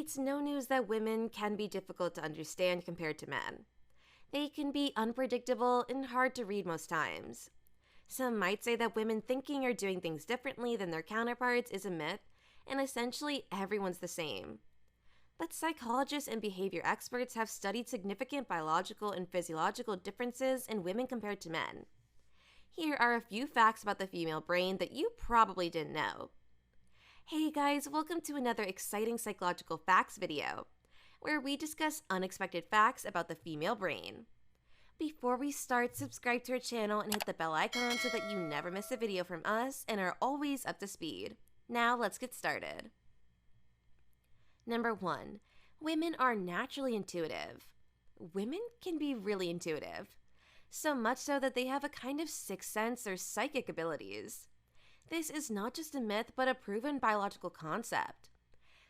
It's no news that women can be difficult to understand compared to men. They can be unpredictable and hard to read most times. Some might say that women thinking or doing things differently than their counterparts is a myth, and essentially everyone's the same. But psychologists and behavior experts have studied significant biological and physiological differences in women compared to men. Here are a few facts about the female brain that you probably didn't know. Hey guys, welcome to another exciting psychological facts video, where we discuss unexpected facts about the female brain. Before we start, subscribe to our channel and hit the bell icon so that you never miss a video from us and are always up to speed. Now let's get started. Number 1. Women are naturally intuitive. Women can be really intuitive. So much so that they have a kind of sixth sense or psychic abilities. This is not just a myth, but a proven biological concept.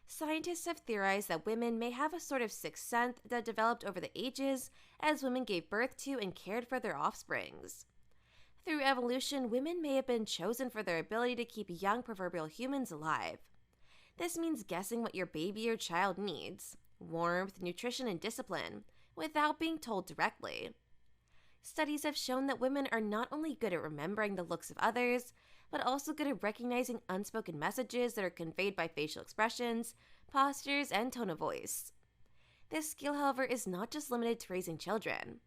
Scientists have theorized that women may have a sort of sixth sense that developed over the ages as women gave birth to and cared for their offsprings. Through evolution, women may have been chosen for their ability to keep young proverbial humans alive. This means guessing what your baby or child needs, warmth, nutrition, and discipline, without being told directly. Studies have shown that women are not only good at remembering the looks of others, but also good at recognizing unspoken messages that are conveyed by facial expressions, postures, and tone of voice. This skill, however, is not just limited to raising children.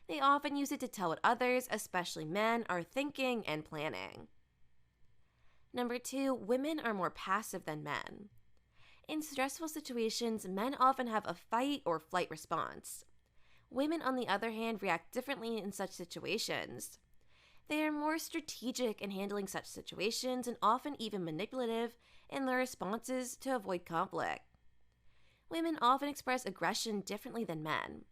They often use it to tell what others, especially men, are thinking and planning. Number 2, women are more passive than men. In stressful situations, men often have a fight or flight response. Women, on the other hand, react differently in such situations. They are more strategic in handling such situations and often even manipulative in their responses to avoid conflict. Women often express aggression differently than men.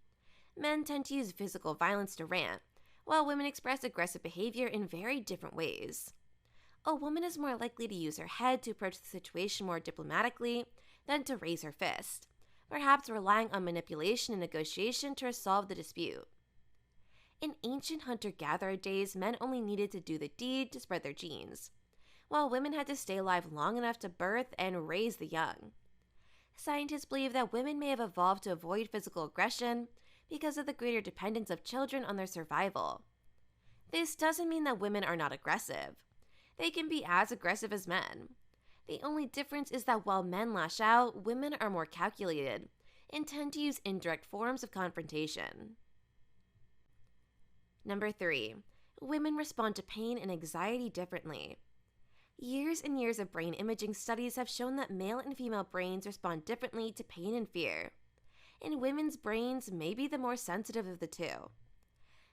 Men tend to use physical violence to rant, while women express aggressive behavior in very different ways. A woman is more likely to use her head to approach the situation more diplomatically than to raise her fist, perhaps relying on manipulation and negotiation to resolve the dispute. In ancient hunter-gatherer days, men only needed to do the deed to spread their genes, while women had to stay alive long enough to birth and raise the young. Scientists believe that women may have evolved to avoid physical aggression because of the greater dependence of children on their survival. This doesn't mean that women are not aggressive. They can be as aggressive as men. The only difference is that while men lash out, women are more calculated and tend to use indirect forms of confrontation. Number 3. Women respond to pain and anxiety differently. Years and years of brain imaging studies have shown that male and female brains respond differently to pain and fear, and women's brains may be the more sensitive of the two.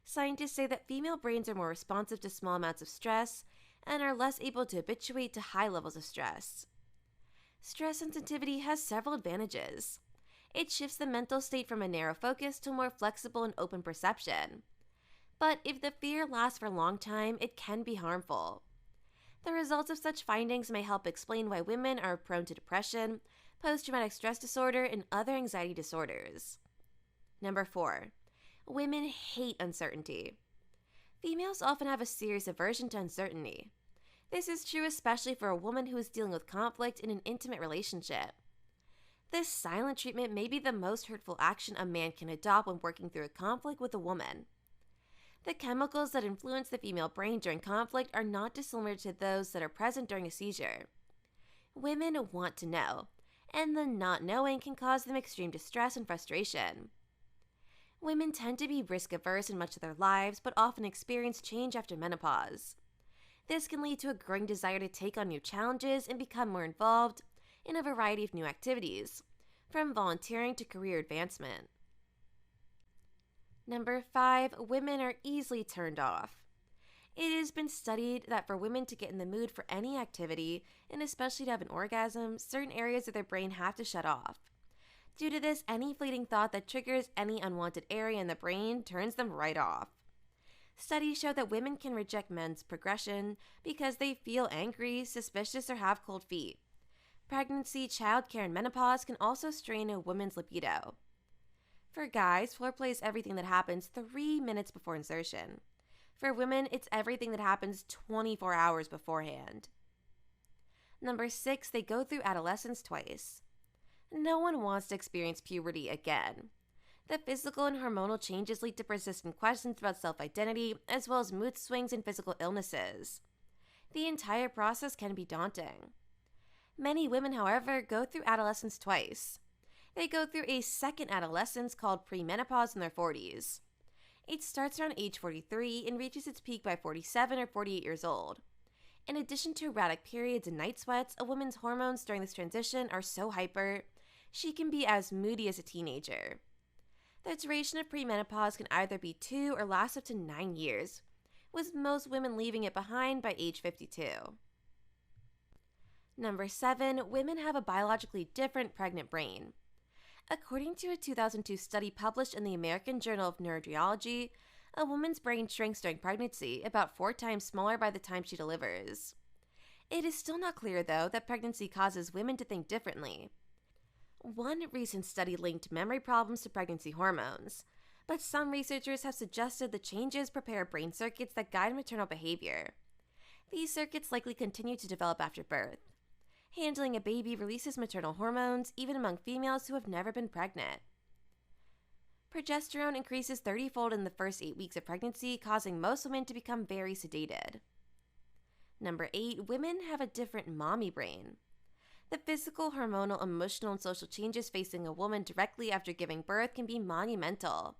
Scientists say that female brains are more responsive to small amounts of stress and are less able to habituate to high levels of stress. Stress sensitivity has several advantages. It shifts the mental state from a narrow focus to a more flexible and open perception. But if the fear lasts for a long time, it can be harmful. The results of such findings may help explain why women are prone to depression, post-traumatic stress disorder, and other anxiety disorders. Number 4. Women hate uncertainty. Females often have a serious aversion to uncertainty. This is true especially for a woman who is dealing with conflict in an intimate relationship. This silent treatment may be the most hurtful action a man can adopt when working through a conflict with a woman. The chemicals that influence the female brain during conflict are not dissimilar to those that are present during a seizure. Women want to know, and the not knowing can cause them extreme distress and frustration. Women tend to be risk-averse in much of their lives, but often experience change after menopause. This can lead to a growing desire to take on new challenges and become more involved in a variety of new activities, from volunteering to career advancement. Number 5, women are easily turned off. It has been studied that for women to get in the mood for any activity, and especially to have an orgasm, certain areas of their brain have to shut off. Due to this, any fleeting thought that triggers any unwanted area in the brain turns them right off. Studies show that women can reject men's progression because they feel angry, suspicious, or have cold feet. Pregnancy, childcare, and menopause can also strain a woman's libido. For guys, foreplay is everything that happens 3 minutes before insertion. For women, it's everything that happens 24 hours beforehand. Number 6, they go through adolescence twice. No one wants to experience puberty again. The physical and hormonal changes lead to persistent questions about self-identity, as well as mood swings and physical illnesses. The entire process can be daunting. Many women, however, go through adolescence twice. They go through a second adolescence called premenopause in their 40s. It starts around age 43 and reaches its peak by 47 or 48 years old. In addition to erratic periods and night sweats, a woman's hormones during this transition are so hyper, she can be as moody as a teenager. The duration of premenopause can either be 2 or last up to 9 years, with most women leaving it behind by age 52. Number 7, women have a biologically different pregnant brain. According to a 2002 study published in the American Journal of Neurobiology, a woman's brain shrinks during pregnancy, about 4 times smaller by the time she delivers. It is still not clear, though, that pregnancy causes women to think differently. One recent study linked memory problems to pregnancy hormones, but some researchers have suggested the changes prepare brain circuits that guide maternal behavior. These circuits likely continue to develop after birth. Handling a baby releases maternal hormones, even among females who have never been pregnant. Progesterone increases 30-fold in the first 8 weeks of pregnancy, causing most women to become very sedated. Number 8, women have a different mommy brain. The physical, hormonal, emotional, and social changes facing a woman directly after giving birth can be monumental.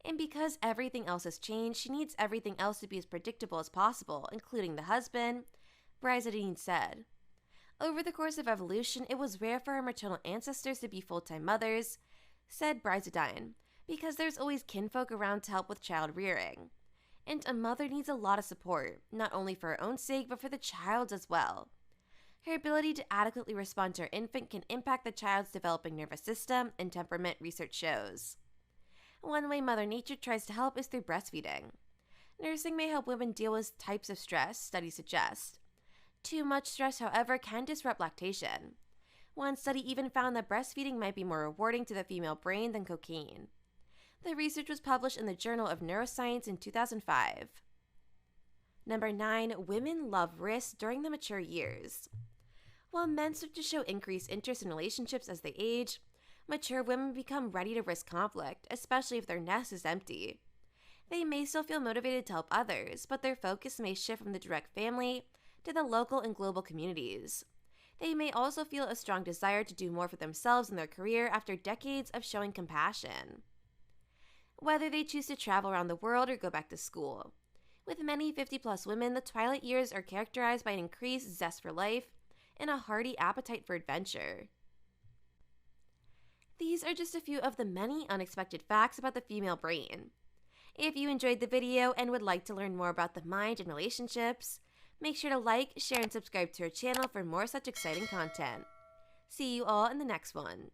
And because everything else has changed, she needs everything else to be as predictable as possible, including the husband, Brizadine said. Over the course of evolution, it was rare for our maternal ancestors to be full-time mothers, said Brizadine, because there's always kinfolk around to help with child rearing. And a mother needs a lot of support, not only for her own sake, but for the child's as well. Her ability to adequately respond to her infant can impact the child's developing nervous system and temperament, research shows. One way Mother Nature tries to help is through breastfeeding. Nursing may help women deal with types of stress, studies suggest. Too much stress, however, can disrupt lactation. One study even found that breastfeeding might be more rewarding to the female brain than cocaine. The research was published in the Journal of Neuroscience in 2005. Number 9, women love risk during the mature years. While men start to show increased interest in relationships as they age, mature women become ready to risk conflict, especially if their nest is empty. They may still feel motivated to help others, but their focus may shift from the direct family to the local and global communities. They may also feel a strong desire to do more for themselves in their career after decades of showing compassion. Whether they choose to travel around the world or go back to school. With many 50-plus women, the twilight years are characterized by an increased zest for life and a hearty appetite for adventure. These are just a few of the many unexpected facts about the female brain. If you enjoyed the video and would like to learn more about the mind and relationships, make sure to like, share, and subscribe to our channel for more such exciting content. See you all in the next one.